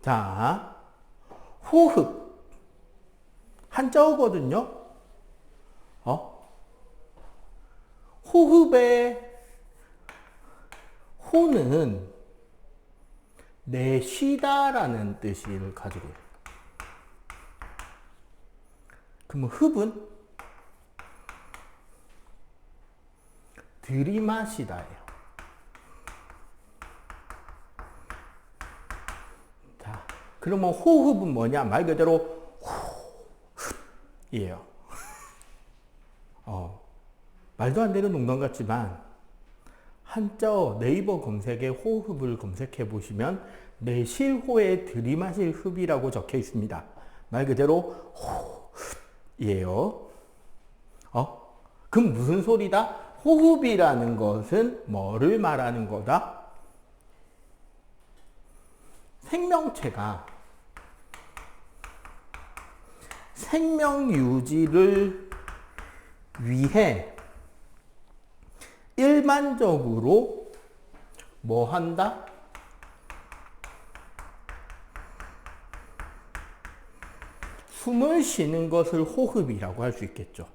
자, 호흡. 한자어거든요. 호흡의 호는 내쉬다라는 뜻을 가지고 있어요. 그러면 흡은 들이마시다예요. 자, 그러면 호흡은 뭐냐? 말 그대로 호흡이에요. 말도 안 되는 농담 같지만 한자어 네이버 검색에 호흡을 검색해 보시면 내실호에 들이마실 흡이라고 적혀 있습니다. 말 그대로 호흡이에요. 그럼 무슨 소리다? 호흡이라는 것은 뭐를 말하는 거다? 생명체가 생명 유지를 위해 일반적으로 뭐 한다? 숨을 쉬는 것을 호흡이라고 할 수 있겠죠.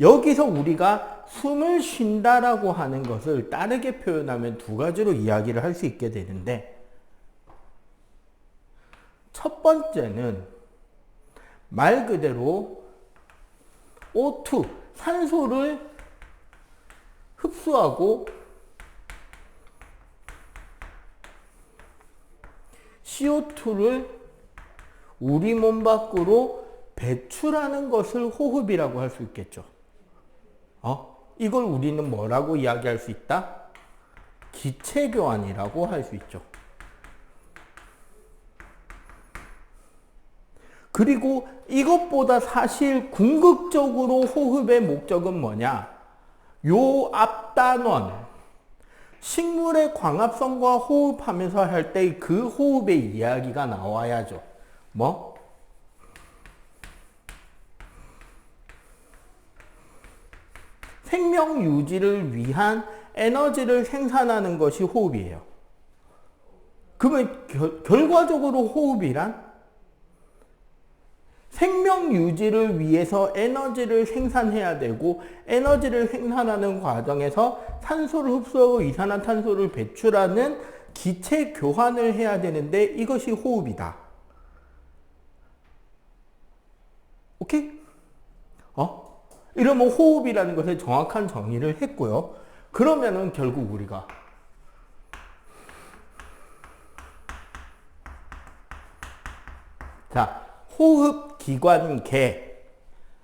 여기서 우리가 숨을 쉰다라고 하는 것을 다르게 표현하면 두 가지로 이야기를 할 수 있게 되는데, 첫 번째는 말 그대로 O2, 산소를 흡수하고 CO2를 우리 몸 밖으로 배출하는 것을 호흡이라고 할 수 있겠죠. 이걸 우리는 뭐라고 이야기할 수 있다? 기체교환이라고 할 수 있죠. 그리고 이것보다 사실 궁극적으로 호흡의 목적은 뭐냐? 요 앞단원, 식물의 광합성과 호흡하면서 할 때 그 호흡의 이야기가 나와야죠. 뭐? 생명 유지를 위한 에너지를 생산하는 것이 호흡이에요. 그러면 결과적으로 호흡이란 생명 유지를 위해서 에너지를 생산해야 되고, 에너지를 생산하는 과정에서 산소를 흡수하고 이산화탄소를 배출하는 기체 교환을 해야 되는데 이것이 호흡이다. 오케이? 이러면 호흡이라는 것의 정확한 정의를 했고요. 그러면은 결국 우리가 자, 호흡 기관계.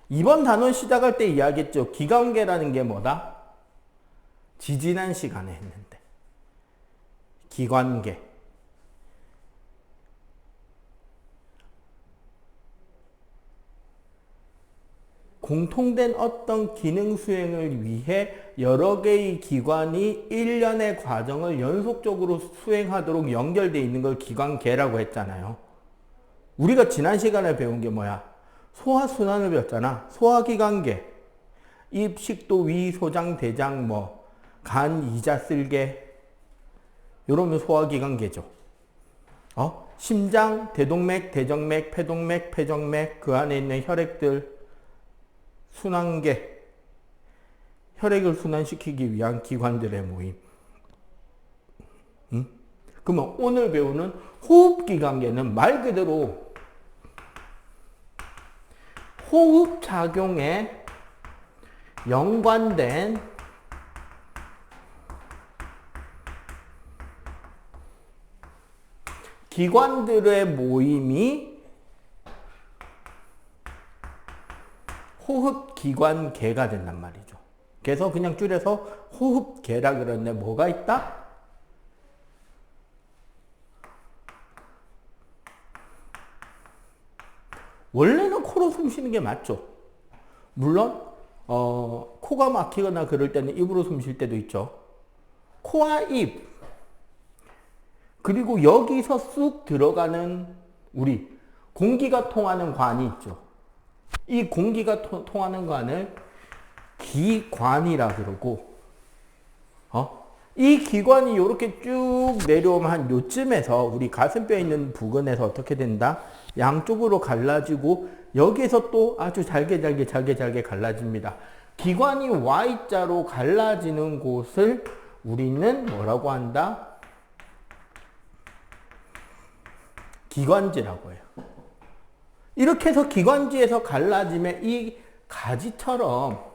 이번 단원 시작할 때 이야기했죠. 기관계라는 게 뭐다? 지지난 시간에 했는데. 기관계. 공통된 어떤 기능 수행을 위해 여러 개의 기관이 일련의 과정을 연속적으로 수행하도록 연결되어 있는 걸 기관계라고 했잖아요. 우리가 지난 시간에 배운 게 뭐야? 소화순환을 배웠잖아. 소화기관계, 입, 식도, 위, 소장, 대장, 간, 이자, 쓸개, 이러면 소화기관계죠. 심장, 대동맥, 대정맥, 폐동맥, 폐정맥, 그 안에 있는 혈액들, 순환계, 혈액을 순환시키기 위한 기관들의 모임. 그러면 오늘 배우는 호흡기관계는 말 그대로 호흡작용에 연관된 기관들의 모임이 호흡기관계가 된단 말이죠. 그래서 그냥 줄여서 호흡계라 그러는데 뭐가 있다? 원래는 코로 숨 쉬는 게 맞죠. 물론 코가 막히거나 그럴 때는 입으로 숨 쉴 때도 있죠. 코와 입, 그리고 여기서 쑥 들어가는 우리 공기가 통하는 관이 있죠. 이 공기가 통하는 관을 기관이라 그러고, 이 기관이 이렇게 쭉 내려오면 한 요쯤에서 우리 가슴뼈에 있는 부근에서 어떻게 된다? 양쪽으로 갈라지고 여기에서 또 아주 잘게 갈라집니다. 기관이 Y자로 갈라지는 곳을 우리는 뭐라고 한다? 기관지라고 해요. 이렇게 해서 기관지에서 갈라지면 이 가지처럼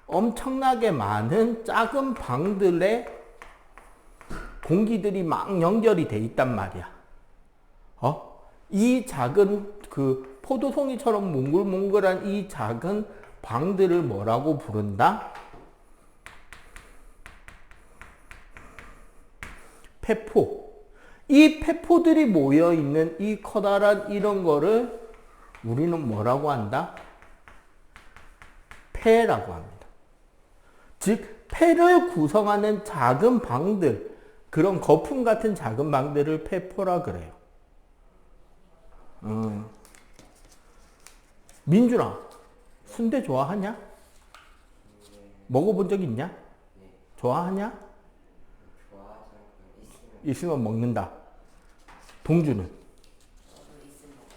엄청나게 많은 작은 방들의 공기들이 막 연결이 돼 있단 말이야. 이 작은 그 포도송이처럼 몽글몽글한 이 작은 방들을 뭐라고 부른다? 폐포. 이 폐포들이 모여있는 이 커다란 이런 거를 우리는 뭐라고 한다? 폐라고 합니다. 즉, 폐를 구성하는 작은 방들, 그런 거품 같은 작은 방들을 폐포라 그래요. 민준아, 순대 좋아하냐? 먹어본 적 있냐? 좋아하냐? 있으면 먹는다. 동주는?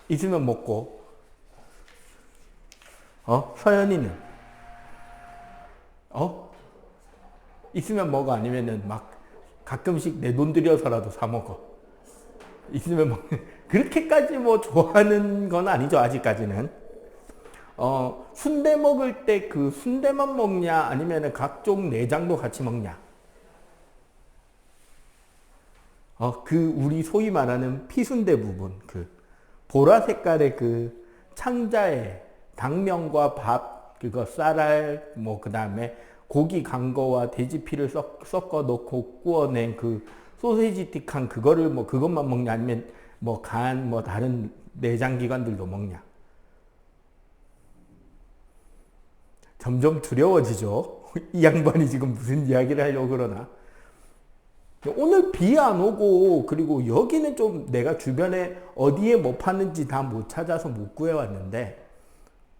있으면 먹고. 서연이는? 있으면 먹어? 아니면은 막 가끔씩 내 돈 들여서라도 사 먹어? 있으면 먹는. 그렇게까지 뭐 좋아하는 건 아니죠, 아직까지는. 순대 먹을 때 그 순대만 먹냐? 아니면은 각종 내장도 같이 먹냐? 그 우리 소위 말하는 피순대 부분, 그 보라 색깔의 그 창자에 당면과 밥, 그거 쌀알, 뭐 그 다음에 고기 간 거와 돼지 피를 섞어 넣고 구워낸 그 소세지 틱한 그거를 뭐 그것만 먹냐? 아니면 뭐 간, 뭐 다른 내장 기관들도 먹냐? 점점 두려워지죠. 이 양반이 지금 무슨 이야기를 하려고 그러나? 오늘 비 안 오고, 그리고 여기는 좀 내가 주변에 어디에 뭐 파는지 다 못 찾아서 못 구해왔는데,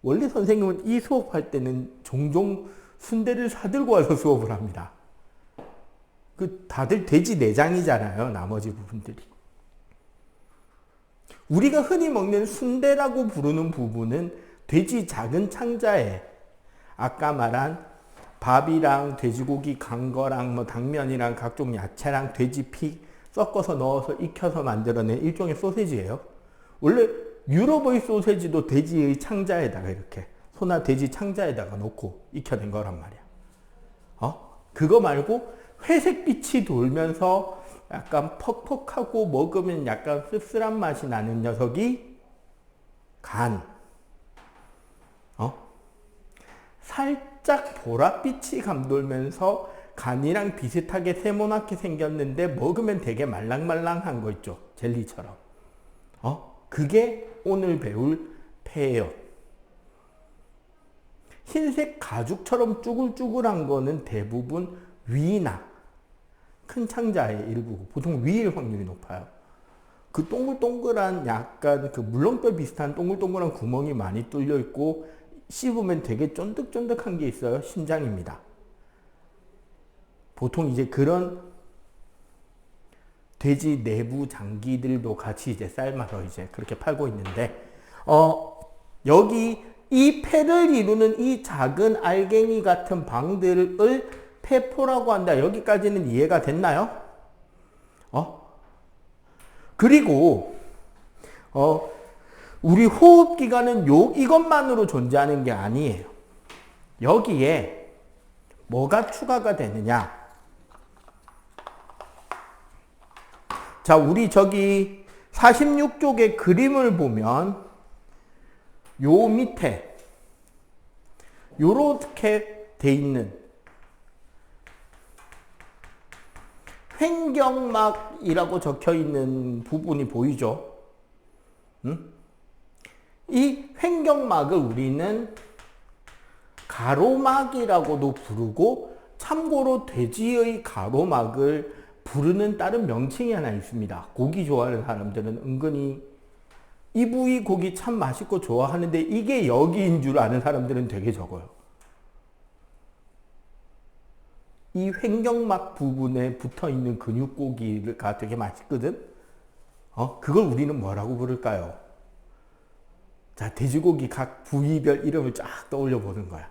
원래 선생님은 이 수업할 때는 종종 순대를 사들고 와서 수업을 합니다. 다들 돼지 내장이잖아요, 나머지 부분들이. 우리가 흔히 먹는 순대라고 부르는 부분은 돼지 작은 창자에 아까 말한 밥이랑 돼지고기 간 거랑 뭐 당면이랑 각종 야채랑 돼지 피 섞어서 넣어서 익혀서 만들어낸 일종의 소세지예요. 원래 유럽의 소세지도 돼지의 창자에다가 이렇게 소나 돼지 창자에다가 놓고 익혀낸 거란 말이야. 그거 말고 회색빛이 돌면서 약간 퍽퍽하고 먹으면 약간 씁쓸한 맛이 나는 녀석이 간. 살짝 보랏빛이 감돌면서 간이랑 비슷하게 세모나게 생겼는데 먹으면 되게 말랑말랑한 거 있죠. 젤리처럼. 그게 오늘 배울 폐예요. 흰색 가죽처럼 쭈글쭈글한 거는 대부분 위나 큰 창자의 일부고 보통 위일 확률이 높아요. 그 동글동글한 약간 그 물렁뼈 비슷한 동글동글한 구멍이 많이 뚫려 있고 씹으면 되게 쫀득쫀득한 게 있어요. 심장입니다. 보통 이제 그런 돼지 내부 장기들도 같이 이제 삶아서 이제 그렇게 팔고 있는데, 여기 이 폐를 이루는 이 작은 알갱이 같은 방들을 폐포라고 한다. 여기까지는 이해가 됐나요? 그리고, 우리 호흡기관은 이것만으로 존재하는 게 아니에요. 여기에 뭐가 추가가 되느냐? 자, 우리 저기 46쪽의 그림을 보면 요 밑에 요렇게 돼 있는 횡격막이라고 적혀 있는 부분이 보이죠? 이 횡격막을 우리는 가로막이라고도 부르고, 참고로 돼지의 가로막을 부르는 다른 명칭이 하나 있습니다. 고기 좋아하는 사람들은 은근히 이 부위 고기 참 맛있고 좋아하는데 이게 여기인 줄 아는 사람들은 되게 적어요. 이 횡격막 부분에 붙어있는 근육고기가 되게 맛있거든? 그걸 우리는 뭐라고 부를까요? 자, 돼지고기 각 부위별 이름을 쫙 떠올려 보는 거야.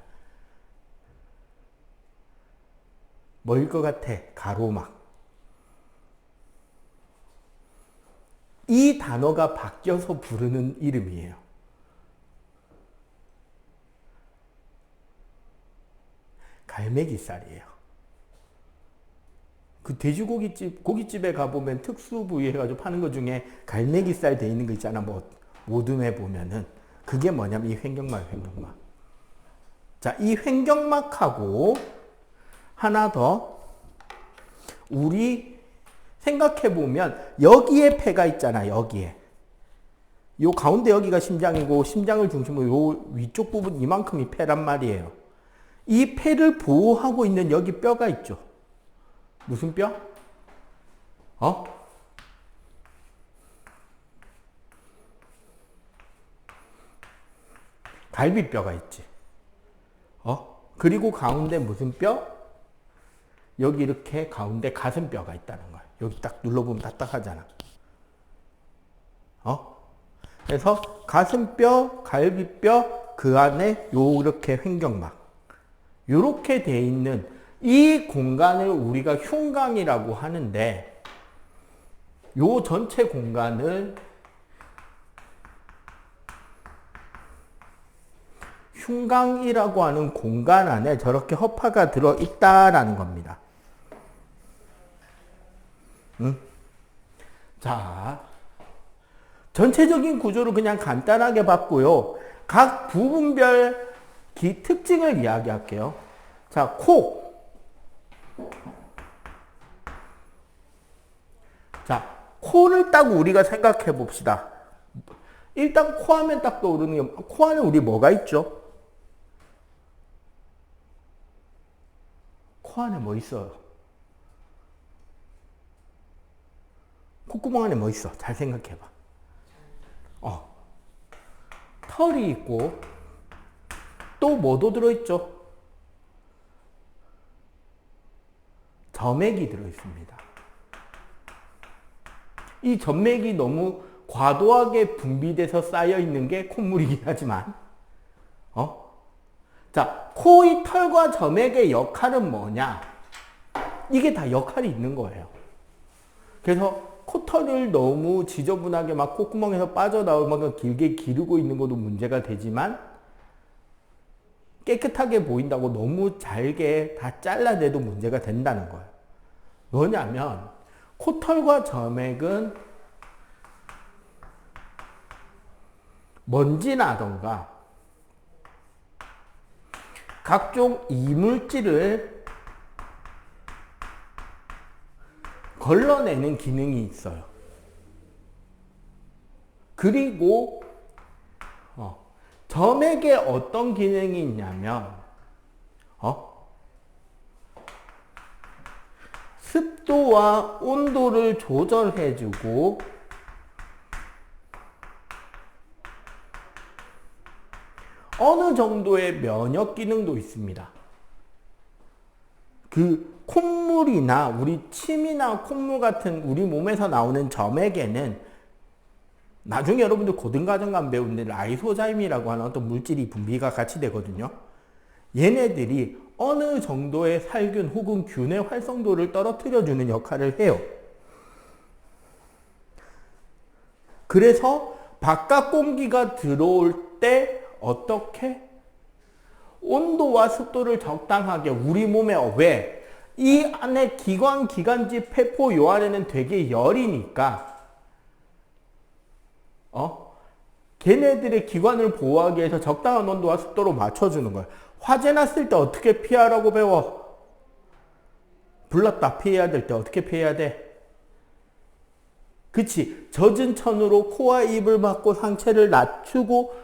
뭐일 것 같아? 가로막. 이 단어가 바뀌어서 부르는 이름이에요. 갈매기살이에요. 그 돼지고기집, 고깃집에 가보면 특수 부위 해가지고 파는 것 중에 갈매기살 돼 있는 거 있잖아. 뭐, 모둠에 보면은. 그게 뭐냐면 이 횡격막. 자, 이 횡격막하고 하나 더. 우리 생각해보면 여기에 폐가 있잖아. 여기에. 요 가운데 여기가 심장이고 심장을 중심으로 요 위쪽 부분 이만큼이 폐란 말이에요. 이 폐를 보호하고 있는 여기 뼈가 있죠. 무슨 뼈? 갈비뼈가 있지. 그리고 가운데 무슨 뼈? 여기 이렇게 가운데 가슴뼈가 있다는 거야. 여기 딱 눌러보면 딱딱하잖아. 그래서 가슴뼈, 갈비뼈, 그 안에 요렇게 횡격막. 요렇게 돼 있는 이 공간을 우리가 흉곽이라고 하는데, 요 전체 공간을 흉곽이라고 하는 공간 안에 저렇게 허파가 들어있다라는 겁니다. 자, 전체적인 구조를 그냥 간단하게 봤고요. 각 부분별 특징을 이야기할게요. 자, 코. 자, 코를 딱 우리가 생각해 봅시다. 일단 코 하면 딱 떠오르는 게, 코 안에 우리 뭐가 있죠? 코 안에 뭐 있어요? 콧구멍 안에 뭐 있어? 잘 생각해 봐. 털이 있고, 또 뭐도 들어있죠? 점액이 들어있습니다. 이 점액이 너무 과도하게 분비돼서 쌓여있는 게 콧물이긴 하지만, 자, 코의 털과 점액의 역할은 뭐냐? 이게 다 역할이 있는 거예요. 그래서 코털을 너무 지저분하게 막 콧구멍에서 빠져나올 만큼 길게 기르고 있는 것도 문제가 되지만, 깨끗하게 보인다고 너무 잘게 다 잘라내도 문제가 된다는 거예요. 뭐냐면 코털과 점액은 먼지나던가 각종 이물질을 걸러내는 기능이 있어요. 그리고 점액에 어떤 기능이 있냐면 습도와 온도를 조절해주고 어느 정도의 면역 기능도 있습니다. 그 콧물이나 우리 침이나 콧물 같은 우리 몸에서 나오는 점액에는 나중에 여러분들 고등과정 가면 배우는데 라이소자임이라고 하는 어떤 물질이 분비가 같이 되거든요. 얘네들이 어느 정도의 살균 혹은 균의 활성도를 떨어뜨려주는 역할을 해요. 그래서 바깥 공기가 들어올 때 어떻게? 온도와 습도를 적당하게 우리 몸에 왜? 이 안에 기관, 기관지, 폐포 요 안에는 되게 열이니까 걔네들의 기관을 보호하기 위해서 적당한 온도와 습도로 맞춰주는 거예요. 화재 났을 때 어떻게 피하라고 배워? 불났다 피해야 될 때 어떻게 피해야 돼? 그치? 젖은 천으로 코와 입을 막고 상체를 낮추고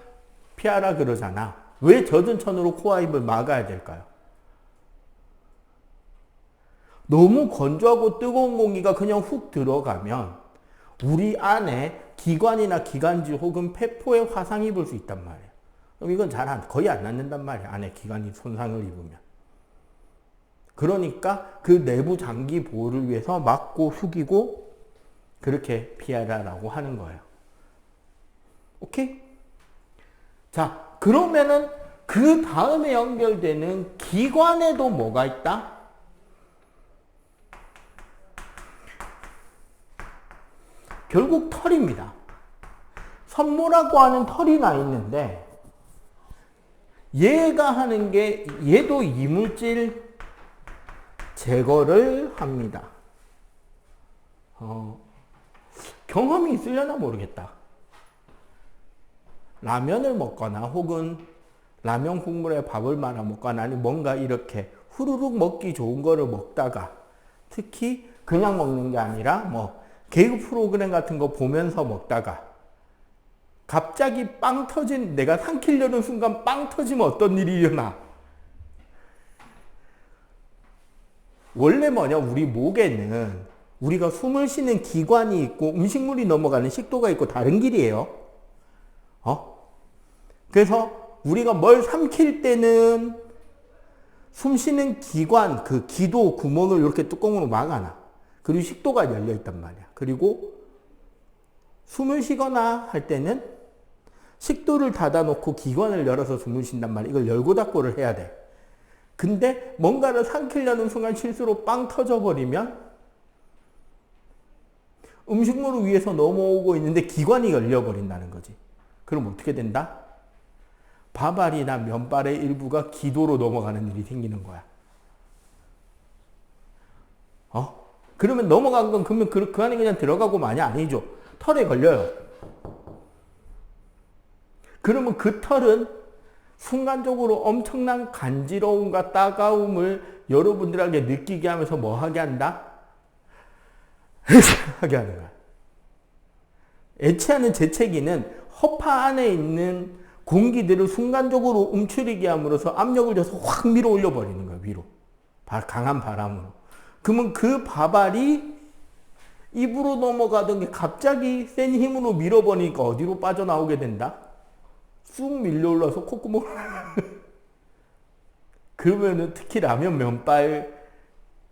피하라 그러잖아. 왜 젖은 천으로 코와 입을 막아야 될까요? 너무 건조하고 뜨거운 공기가 그냥 훅 들어가면 우리 안에 기관이나 기관지 혹은 폐포에 화상이 입을 수 있단 말이에요. 그럼 이건 거의 안 낫는단 말이에요. 안에 기관이 손상을 입으면. 그러니까 그 내부 장기 보호를 위해서 막고 숙이고 그렇게 피하라라고 하는 거예요. 오케이? 자, 그러면은 그 다음에 연결되는 기관에도 뭐가 있다? 결국 털입니다. 섬모라고 하는 털이 나 있는데 얘가 하는 게 얘도 이물질 제거를 합니다. 경험이 있으려나 모르겠다. 라면을 먹거나 혹은 라면 국물에 밥을 말아 먹거나 아니면 뭔가 이렇게 후루룩 먹기 좋은 거를 먹다가 특히 그냥 먹는 게 아니라 뭐 개그 프로그램 같은 거 보면서 먹다가 갑자기 빵 터진, 내가 삼키려는 순간 빵 터지면 어떤 일이 일어나? 원래 뭐냐, 우리 목에는 우리가 숨을 쉬는 기관이 있고 음식물이 넘어가는 식도가 있고 다른 길이에요. 그래서 우리가 뭘 삼킬 때는 숨 쉬는 기관, 그 기도 구멍을 이렇게 뚜껑으로 막아놔. 그리고 식도가 열려 있단 말이야. 그리고 숨을 쉬거나 할 때는 식도를 닫아놓고 기관을 열어서 숨을 쉰단 말이야. 이걸 열고 닫고를 해야 돼. 근데 뭔가를 삼키려는 순간 실수로 빵 터져버리면 음식물을 위해서 넘어오고 있는데 기관이 열려버린다는 거지. 그럼 어떻게 된다? 밥알이나 면발의 일부가 기도로 넘어가는 일이 생기는 거야. 그러면 넘어간 건 그러면 그 안에 그냥 들어가고 많이 아니죠. 털에 걸려요. 그러면 그 털은 순간적으로 엄청난 간지러움과 따가움을 여러분들에게 느끼게 하면서 뭐 하게 한다? 하게 하는 거야. 애취하는 재채기는 허파 안에 있는 공기들을 순간적으로 움츠리게 함으로써 압력을 줘서 확 밀어 올려 버리는 거야, 위로. 강한 바람으로. 그러면 그 밥알이 입으로 넘어가던 게 갑자기 센 힘으로 밀어버리니까 어디로 빠져나오게 된다? 쑥 밀려 올라서 콧구멍. 그러면은 특히 라면 면발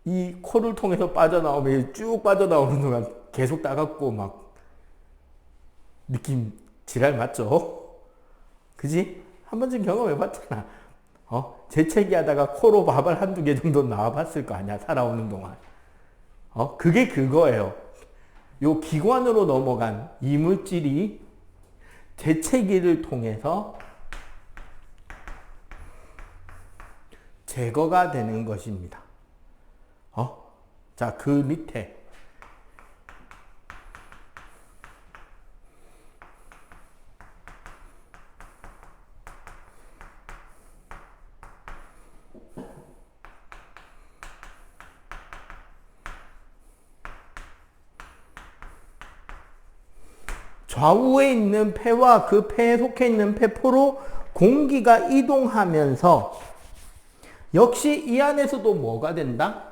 이 코를 통해서 빠져나오면 쭉 빠져나오는 동안 계속 따갑고 막 느낌 지랄 맞죠? 그지? 한 번쯤 경험해봤잖아. 재채기 하다가 코로 밥알 한두 개 정도 나와봤을 거 아니야, 살아오는 동안. 그게 그거예요. 요 기관으로 넘어간 이물질이 재채기를 통해서 제거가 되는 것입니다. 자, 그 밑에 좌우에 있는 폐와 그 폐에 속해 있는 폐포로 공기가 이동하면서 역시 이 안에서도 뭐가 된다?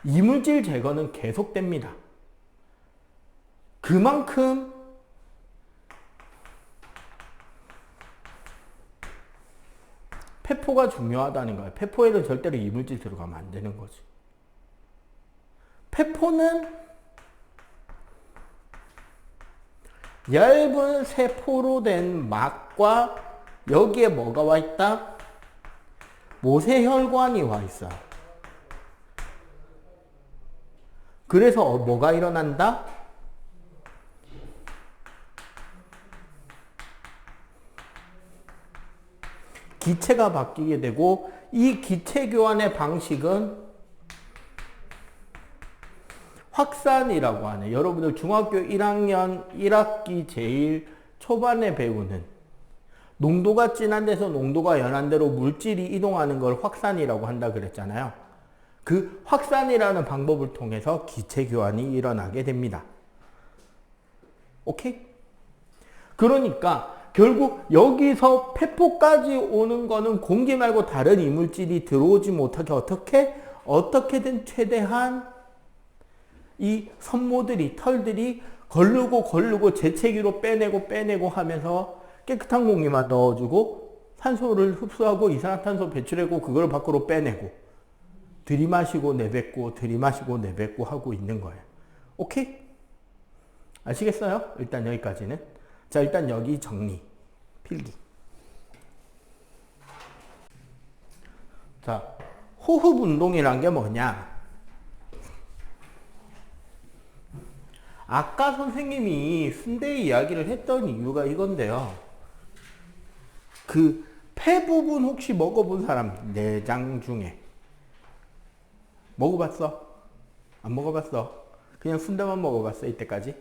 이물질 제거는 계속됩니다. 그만큼 폐포가 중요하다는 거예요. 폐포에는 절대로 이물질 들어가면 안 되는 거지. 폐포는 얇은 세포로 된 막과 여기에 뭐가 와 있다? 모세혈관이 와 있어요. 그래서 뭐가 일어난다? 기체가 바뀌게 되고 이 기체 교환의 방식은 확산이라고 하네. 여러분들 중학교 1학년 1학기 제일 초반에 배우는 농도가 진한 데서 농도가 연한 데로 물질이 이동하는 걸 확산이라고 한다 그랬잖아요. 그 확산이라는 방법을 통해서 기체 교환이 일어나게 됩니다. 오케이? 그러니까 결국 여기서 폐포까지 오는 거는 공기 말고 다른 이물질이 들어오지 못하게 어떻게든 최대한 이 섬모들이, 털들이 걸르고 재채기로 빼내고 하면서 깨끗한 공기만 넣어주고 산소를 흡수하고 이산화탄소 배출하고 그걸 밖으로 빼내고 들이마시고 내뱉고 들이마시고 내뱉고 하고 있는 거예요. 오케이? 아시겠어요? 일단 여기까지는. 자, 일단 여기 정리. 필기. 자, 호흡 운동이란 게 뭐냐? 아까 선생님이 순대 이야기를 했던 이유가 이건데요. 그 폐 부분 혹시 먹어본 사람, 내장 중에 먹어봤어? 안 먹어봤어? 그냥 순대만 먹어봤어 이때까지?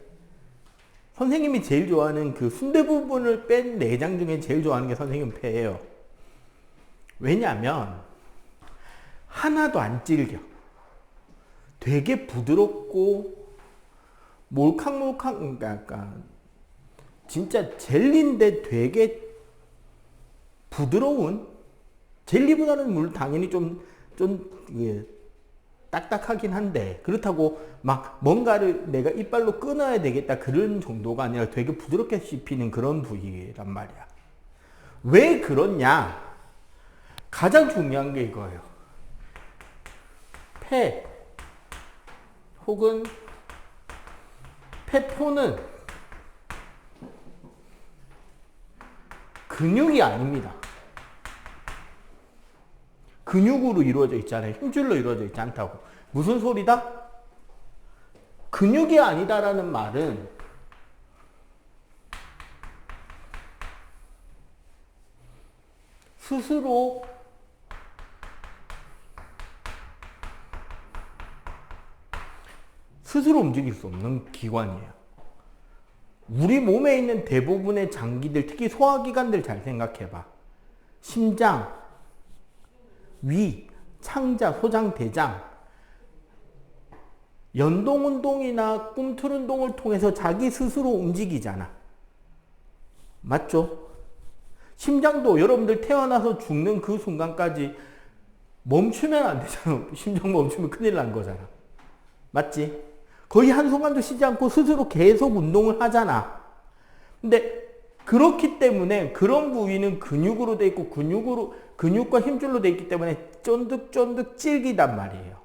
선생님이 제일 좋아하는 그 순대 부분을 뺀 내장 중에 제일 좋아하는 게 선생님 폐예요. 왜냐하면 하나도 안 질겨. 되게 부드럽고 몰캉몰캉, 그러니까 진짜 젤리인데 되게 부드러운, 젤리보다는 물론 당연히 좀 딱딱하긴 한데 그렇다고 막 뭔가를 내가 이빨로 끊어야 되겠다 그런 정도가 아니라 되게 부드럽게 씹히는 그런 부위란 말이야. 왜 그렇냐? 가장 중요한 게 이거예요. 폐 혹은 폐포는 근육이 아닙니다. 근육으로 이루어져 있잖아요. 힘줄로 이루어져 있지 않다고. 무슨 소리다? 근육이 아니다라는 말은 스스로 움직일 수 없는 기관이에요. 우리 몸에 있는 대부분의 장기들, 특히 소화기관들 잘 생각해봐. 심장, 위, 창자, 소장, 대장. 연동운동이나 꿈틀운동을 통해서 자기 스스로 움직이잖아. 맞죠? 심장도 여러분들 태어나서 죽는 그 순간까지 멈추면 안 되잖아. 심장 멈추면 큰일 난 거잖아. 맞지? 거의 한순간도 쉬지 않고 스스로 계속 운동을 하잖아. 근데 그렇기 때문에 그런 부위는 근육으로 돼 있고 근육과 힘줄로 돼 있기 때문에 쫀득쫀득 질기단 말이에요.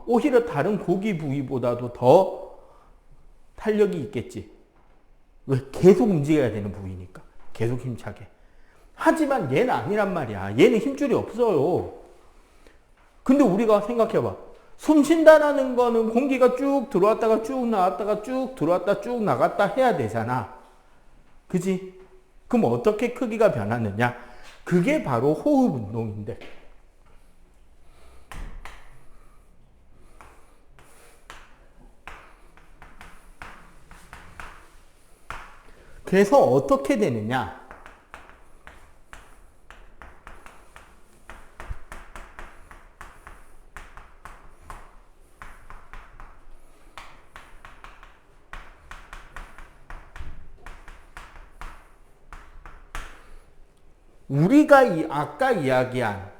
오히려 다른 고기 부위보다도 더 탄력이 있겠지. 왜? 계속 움직여야 되는 부위니까. 계속 힘차게. 하지만 얘는 아니란 말이야. 얘는 힘줄이 없어요. 근데 우리가 생각해봐. 숨 쉰다라는 거는 공기가 쭉 들어왔다가 쭉 나왔다가 쭉 들어왔다 쭉 나갔다 해야 되잖아. 그지? 그럼 어떻게 크기가 변하느냐? 그게 바로 호흡 운동인데. 그래서 어떻게 되느냐? 우리가 아까 이야기한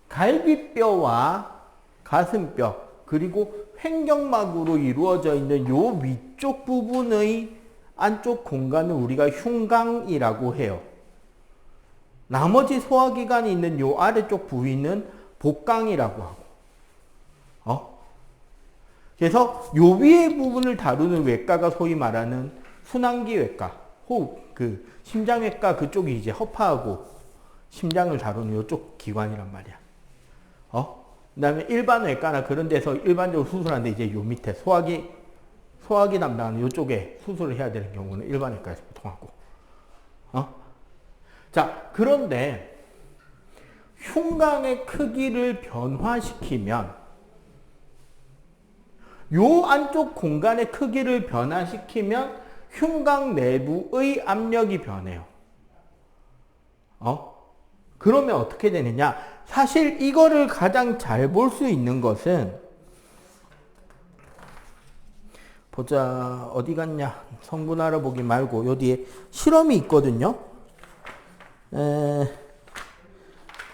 갈비뼈와 가슴뼈 그리고 횡격막으로 이루어져 있는 요 위쪽 부분의 안쪽 공간을 우리가 흉곽이라고 해요. 나머지 소화기관이 있는 요 아래쪽 부위는 복강이라고 하고. 그래서 요 위의 부분을 다루는 외과가 소위 말하는 순환기외과, 호흡, 심장외과 그쪽이 이제 허파하고 심장을 다루는 요쪽 기관이란 말이야. 그 다음에 일반외과나 그런 데서 일반적으로 수술하는데 이제 요 밑에 소화기 담당하는 요쪽에 수술을 해야 되는 경우는 일반외과에서 보통 하고. 자, 그런데 흉곽의 크기를 변화시키면 요 안쪽 공간의 크기를 변화시키면 흉곽 내부의 압력이 변해요. 그러면 어떻게 되느냐? 사실 이거를 가장 잘 볼 수 있는 것은 보자, 어디 갔냐? 성분 알아보기 말고 요 뒤에 실험이 있거든요.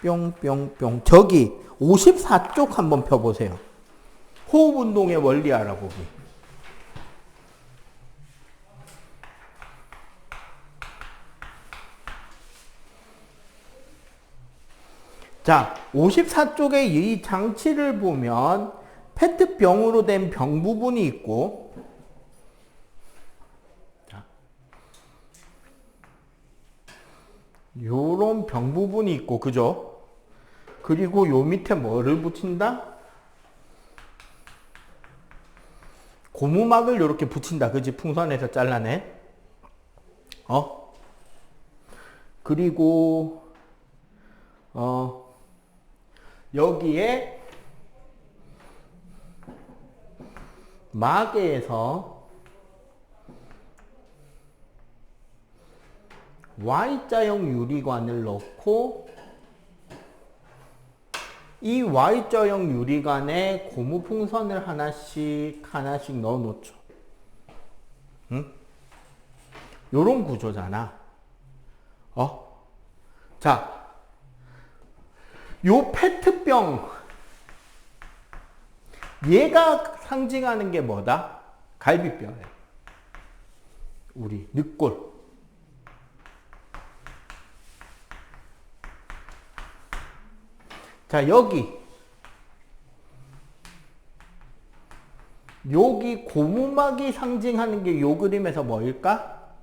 뿅뿅뿅. 저기 54쪽 한번 펴보세요. 호흡 운동의 원리 알아보기. 자, 54쪽의 이 장치를 보면 페트병으로 된 병 부분이 있고, 자, 요런 병 부분이 있고, 그죠? 그리고 요 밑에 뭐를 붙인다? 고무막을 이렇게 붙인다. 그지? 풍선에서 잘라내. 그리고, 여기에 마개에서 Y자형 유리관을 넣고 이 Y자형 유리관에 고무풍선을 하나씩 넣어 놓죠. 응? 요런 구조잖아. 자, 요 페트병, 얘가 상징하는 게 뭐다? 갈비뼈예요. 우리 늑골. 자, 여기 고무막이 상징하는 게 요 그림에서 뭐일까?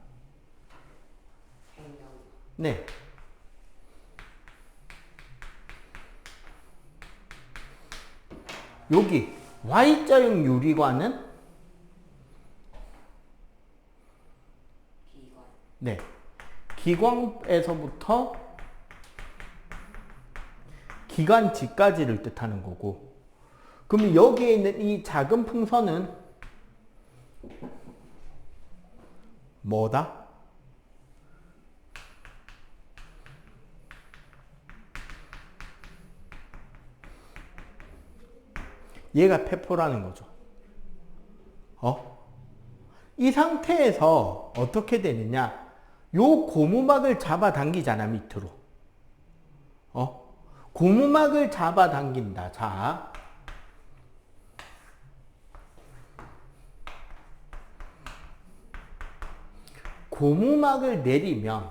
네. 여기 Y자형 유리관은 네, 기관에서부터 기관지까지를 뜻하는 거고, 그럼 여기에 있는 이 작은 풍선은 뭐다? 얘가 폐포라는 거죠. 이 상태에서 어떻게 되느냐? 요 고무막을 잡아당기잖아, 밑으로. 고무막을 잡아당긴다. 자, 고무막을 내리면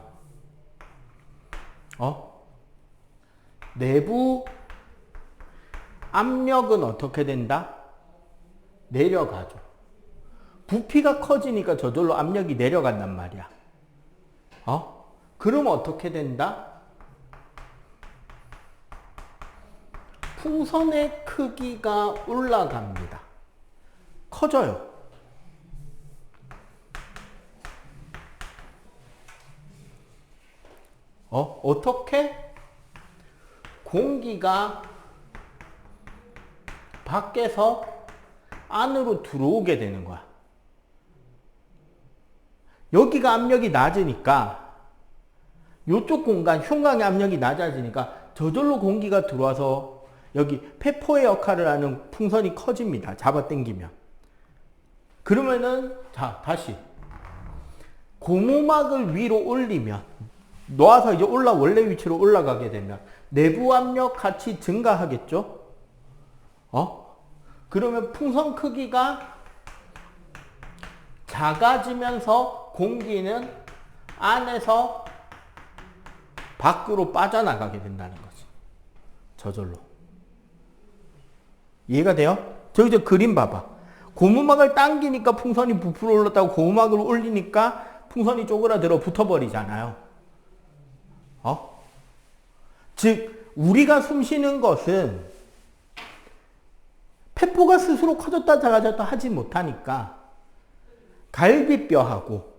내부 압력은 어떻게 된다? 내려가죠. 부피가 커지니까 저절로 압력이 내려간단 말이야. 그럼 어떻게 된다? 풍선의 크기가 올라갑니다. 커져요. 어떻게? 공기가 밖에서 안으로 들어오게 되는 거야. 여기가 압력이 낮으니까 이쪽 공간, 흉곽의 압력이 낮아지니까 저절로 공기가 들어와서 여기 폐포의 역할을 하는 풍선이 커집니다. 잡아당기면. 그러면은 자, 다시 고무막을 위로 올리면, 놓아서 이제 원래 위치로 올라가게 되면 내부 압력 같이 증가하겠죠? 그러면 풍선 크기가 작아지면서 공기는 안에서 밖으로 빠져나가게 된다는 거지. 저절로. 이해가 돼요? 저기 저 그림 봐봐. 고무막을 당기니까 풍선이 부풀어 올랐다고 고무막을 올리니까 풍선이 쪼그라들어 붙어버리잖아요. 즉 우리가 숨쉬는 것은 폐포가 스스로 커졌다 작아졌다 하지 못하니까 갈비뼈하고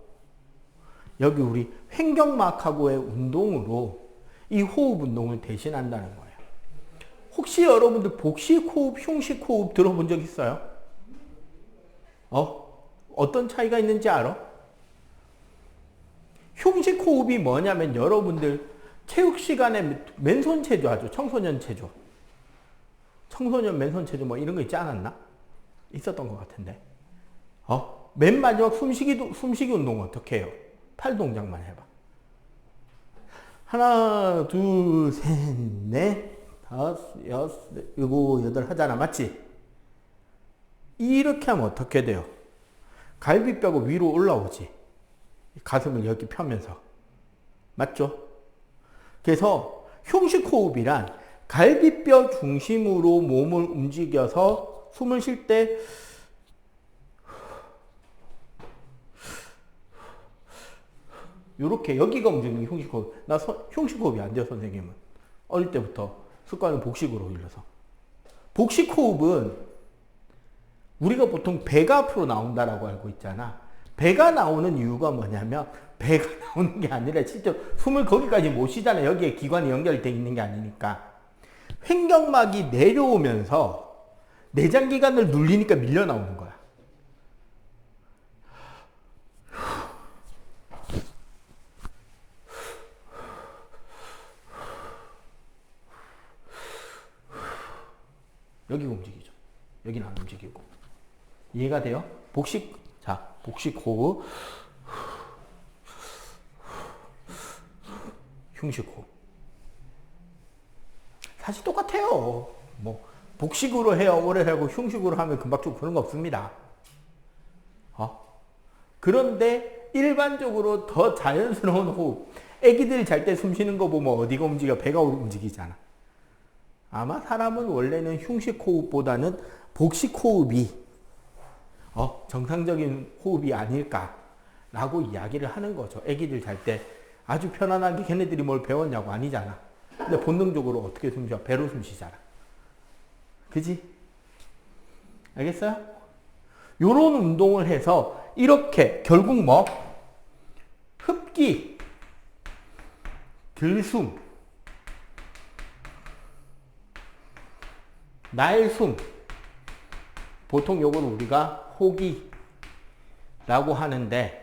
여기 우리 횡격막하고의 운동으로 이 호흡 운동을 대신한다는 거예요. 혹시 여러분들 복식 호흡, 흉식 호흡 들어본 적 있어요? 어떤 차이가 있는지 알아? 흉식 호흡이 뭐냐면 여러분들 체육 시간에 맨손 체조 하죠. 청소년 체조. 청소년 맨손 체조 뭐 이런 거 있지 않았나? 있었던 것 같은데. 맨 마지막 숨쉬기 운동 어떻게 해요? 팔 동작만 해봐. 하나, 둘, 셋, 넷, 다섯, 여섯, 일곱, 여덟 하잖아. 맞지? 이렇게 하면 어떻게 돼요? 갈비뼈가 위로 올라오지. 가슴을 여기 펴면서. 맞죠? 그래서 흉식 호흡이란 갈비뼈 중심으로 몸을 움직여서 숨을 쉴 때 요렇게 여기가 움직이는 게 흉식호흡. 나 흉식호흡이 안 돼요, 선생님은. 어릴 때부터 습관을 복식으로 길러서. 복식호흡은 우리가 보통 배가 앞으로 나온다라고 알고 있잖아. 배가 나오는 이유가 뭐냐면 배가 나오는 게 아니라 실제로 숨을 거기까지 못 쉬잖아. 여기에 기관이 연결되어 있는 게 아니니까. 횡격막이 내려오면서 내장기관을 눌리니까 밀려 나오는 거야. 여기가 움직이죠. 여기는 안 움직이고. 이해가 돼요? 복식, 자, 복식 호흡, 흉식 호흡. 사실 똑같아요. 뭐, 복식으로 해야 오래 살고 흉식으로 하면 금방 좀 그런 거 없습니다. 그런데 일반적으로 더 자연스러운 호흡. 애기들 잘 때 숨 쉬는 거 보면 어디가 움직여? 배가 움직이잖아. 아마 사람은 원래는 흉식 호흡보다는 복식 호흡이 정상적인 호흡이 아닐까라고 이야기를 하는 거죠. 애기들 잘 때 아주 편안하게 걔네들이 뭘 배웠냐고 아니잖아. 근데 본능적으로 어떻게 숨 쉬어? 배로 숨 쉬잖아. 그지? 알겠어요? 요런 운동을 해서 이렇게 결국 뭐? 흡기, 들숨, 날숨, 보통 요걸 우리가 호기라고 하는데,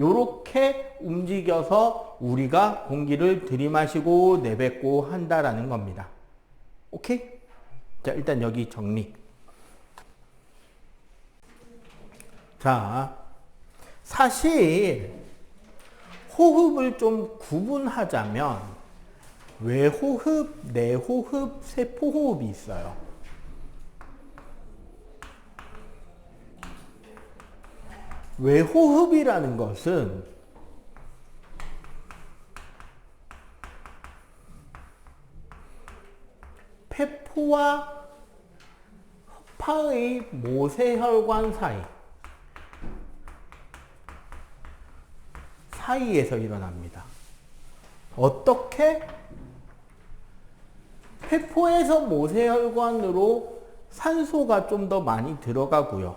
요렇게 움직여서 우리가 공기를 들이마시고 내뱉고 한다라는 겁니다. 오케이? 자, 일단 여기 정리. 자, 사실 호흡을 좀 구분하자면 외호흡, 내호흡, 세포호흡이 있어요. 외호흡이라는 것은 폐포와 허파의 모세혈관 사이에서 일어납니다. 어떻게? 폐포에서 모세혈관으로 산소가 좀 더 많이 들어가고요.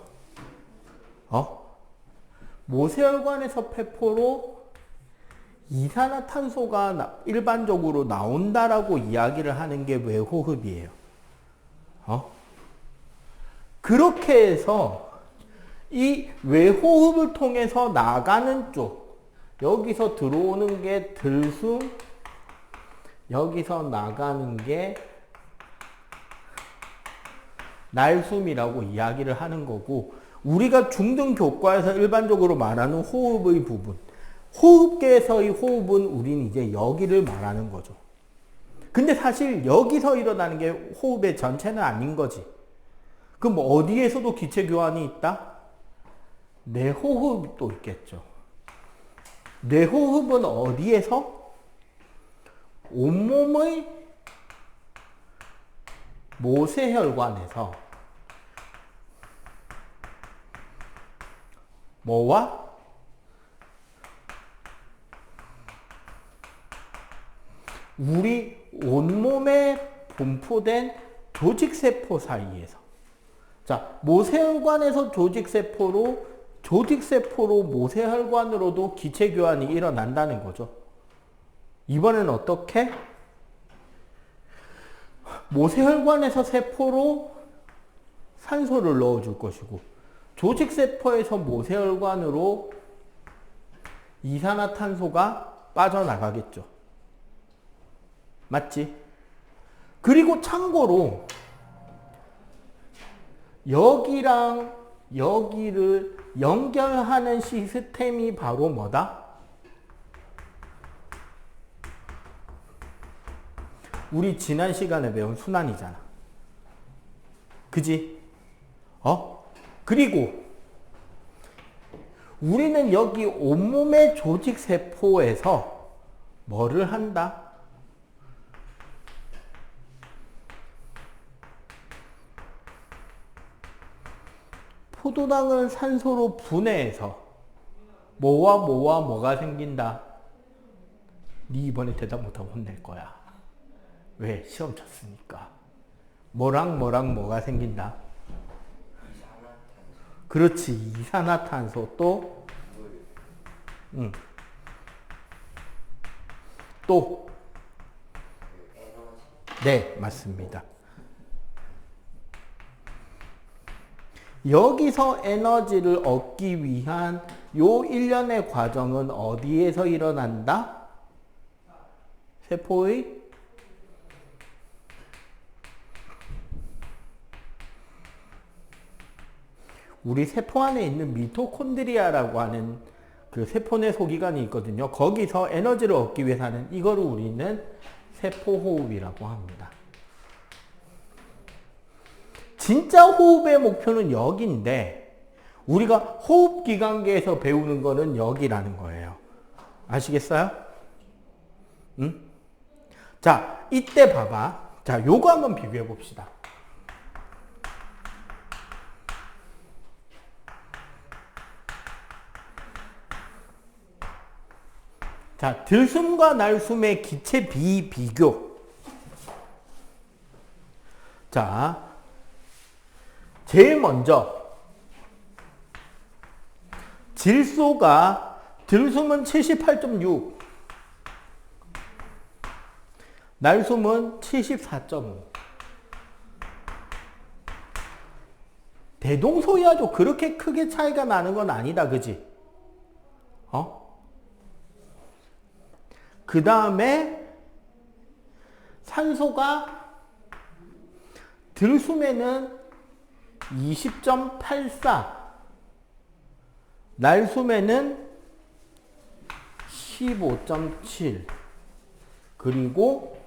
모세혈관에서 폐포로 이산화탄소가 일반적으로 나온다라고 이야기를 하는 게 외호흡이에요. 그렇게 해서 이 외호흡을 통해서 나가는 쪽, 여기서 들어오는 게 들숨, 여기서 나가는 게 날숨이라고 이야기를 하는 거고, 우리가 중등 교과에서 일반적으로 말하는 호흡의 부분, 호흡계에서의 호흡은 우리는 이제 여기를 말하는 거죠. 근데 사실 여기서 일어나는 게 호흡의 전체는 아닌 거지. 그럼 뭐 어디에서도 기체교환이 있다? 내호흡이 또 있겠죠. 내호흡은 어디에서? 온몸의 모세혈관에서 뭐와? 우리 온몸에 분포된 조직세포 사이에서. 자, 모세혈관에서 조직세포로 모세혈관으로도 기체교환이 일어난다는 거죠. 이번엔 어떻게? 모세혈관에서 세포로 산소를 넣어줄 것이고, 조직세포에서 모세혈관으로 이산화탄소가 빠져나가겠죠. 맞지? 그리고 참고로 여기랑 여기를 연결하는 시스템이 바로 뭐다? 우리 지난 시간에 배운 순환이잖아. 그지? 그리고 우리는 여기 온몸의 조직세포에서 뭐를 한다? 포도당을 산소로 분해해서 뭐와 뭐와 뭐가 생긴다. 네 이번에 대답 못하고 혼낼 거야. 왜? 시험 쳤으니까. 뭐랑 뭐랑 뭐가 생긴다. 그렇지. 이산화탄소 또 또 네, 맞습니다. 여기서 에너지를 얻기 위한 요 일련의 과정은 어디에서 일어난다? 세포의 우리 세포 안에 있는 미토콘드리아라고 하는 그 세포 내 소기관이 있거든요. 거기서 에너지를 얻기 위해서 하는 이거를 우리는 세포호흡이라고 합니다. 진짜 호흡의 목표는 여기인데 우리가 호흡기관계에서 배우는 거는 여기라는 거예요. 아시겠어요? 응? 자, 이때 봐봐. 자, 요거 한번 비교해 봅시다. 자, 들숨과 날숨의 기체 비교. 자, 제일 먼저 질소가 들숨은 78.6, 날숨은 74.5. 대동소이하죠. 그렇게 크게 차이가 나는 건 아니다. 그지? 그 다음에 산소가 들숨에는 20.84, 날숨에는 15.7, 그리고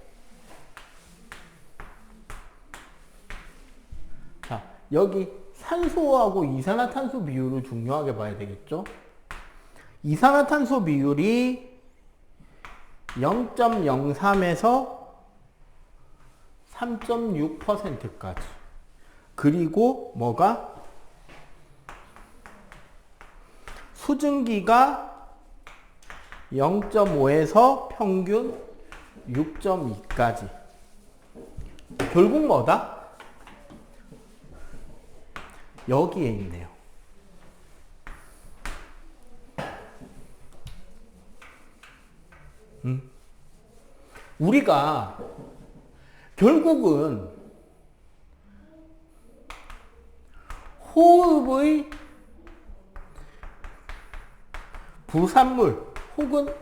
자, 여기 산소하고 이산화탄소 비율을 중요하게 봐야 되겠죠? 이산화탄소 비율이 0.03에서 3.6%까지. 그리고 뭐가? 수증기가 0.5에서 평균 6.2까지. 결국 뭐다? 여기에 있네요. 우리가 결국은 호흡의 부산물 혹은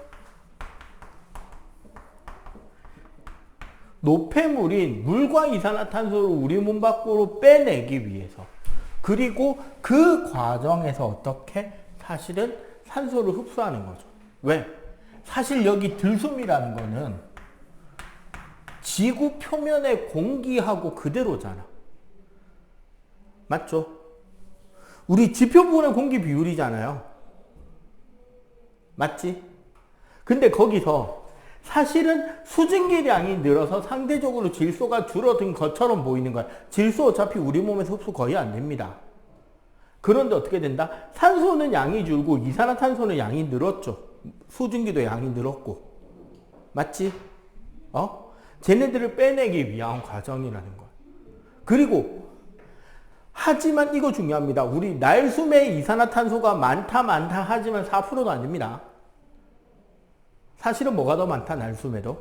노폐물인 물과 이산화탄소를 우리 몸 밖으로 빼내기 위해서, 그리고 그 과정에서 어떻게 사실은 산소를 흡수하는 거죠. 왜? 사실 여기 들숨이라는 거는 지구 표면의 공기하고 그대로잖아. 맞죠? 우리 지표분의 공기 비율이잖아요. 맞지? 근데 거기서 사실은 수증기량이 늘어서 상대적으로 질소가 줄어든 것처럼 보이는 거야. 질소 어차피 우리 몸에서 흡수 거의 안 됩니다. 그런데 어떻게 된다? 산소는 양이 줄고 이산화탄소는 양이 늘었죠. 수증기도 양이 늘었고. 맞지? 쟤네들을 빼내기 위한 과정이라는 거야. 그리고 하지만 이거 중요합니다. 우리 날숨에 이산화탄소가 많다 하지만 4%도 안 됩니다. 사실은 뭐가 더 많다? 날숨에도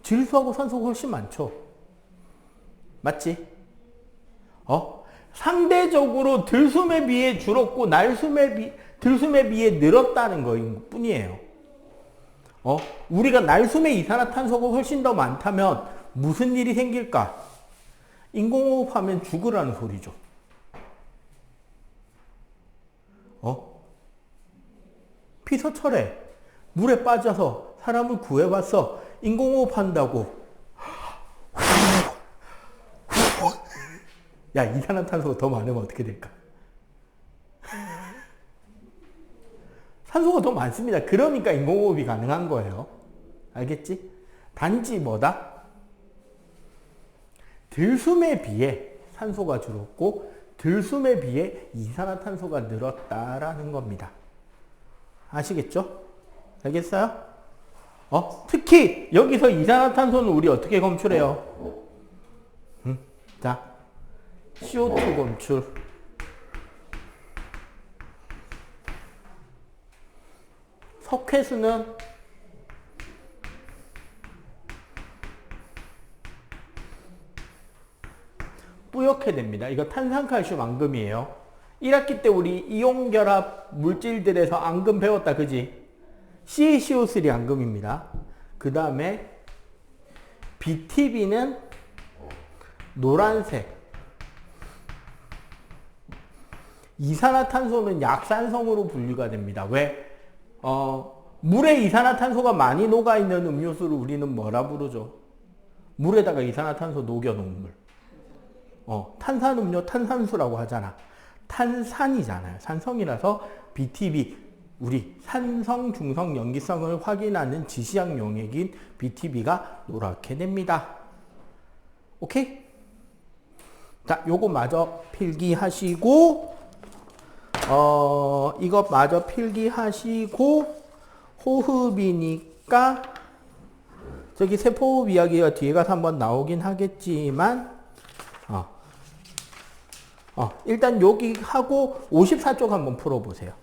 질소하고 산소가 훨씬 많죠. 맞지? 상대적으로 들숨에 비해 줄었고 들숨에 비해 늘었다는 거인 뿐이에요. 우리가 날숨에 이산화탄소가 훨씬 더 많다면 무슨 일이 생길까? 인공호흡하면 죽으라는 소리죠. 피서철에 물에 빠져서 사람을 구해봤어. 인공호흡한다고. 야, 이산화탄소가 더 많으면 어떻게 될까? 산소가 더 많습니다. 그러니까 인공호흡이 가능한 거예요. 알겠지? 단지 뭐다? 들숨에 비해 산소가 줄었고 들숨에 비해 이산화탄소가 늘었다라는 겁니다. 아시겠죠? 알겠어요? 특히 여기서 이산화탄소는 우리 어떻게 검출해요? 자, CO2 검출. 석회수는 뿌옇게 됩니다. 이거 탄산칼슘 앙금이에요. 1학기 때 우리 이온결합 물질들에서 앙금 배웠다, 그지? CaCO3 앙금입니다. 그 다음에 BTB는 노란색. 이산화탄소는 약산성으로 분류가 됩니다. 왜? 물에 이산화탄소가 많이 녹아있는 음료수를 우리는 뭐라 부르죠? 물에다가 이산화탄소 녹여놓은 물. 탄산음료 탄산수라고 하잖아. 탄산이잖아요. 산성이라서 BTB, 우리 산성, 중성, 염기성을 확인하는 지시학 용액인 BTB가 노랗게 됩니다. 오케이? 자, 요거 마저 필기하시고, 이것 마저 필기하시고, 호흡이니까, 저기 세포호흡 이야기가 뒤에 가서 한번 나오긴 하겠지만, 일단 여기 하고 54쪽 한번 풀어보세요.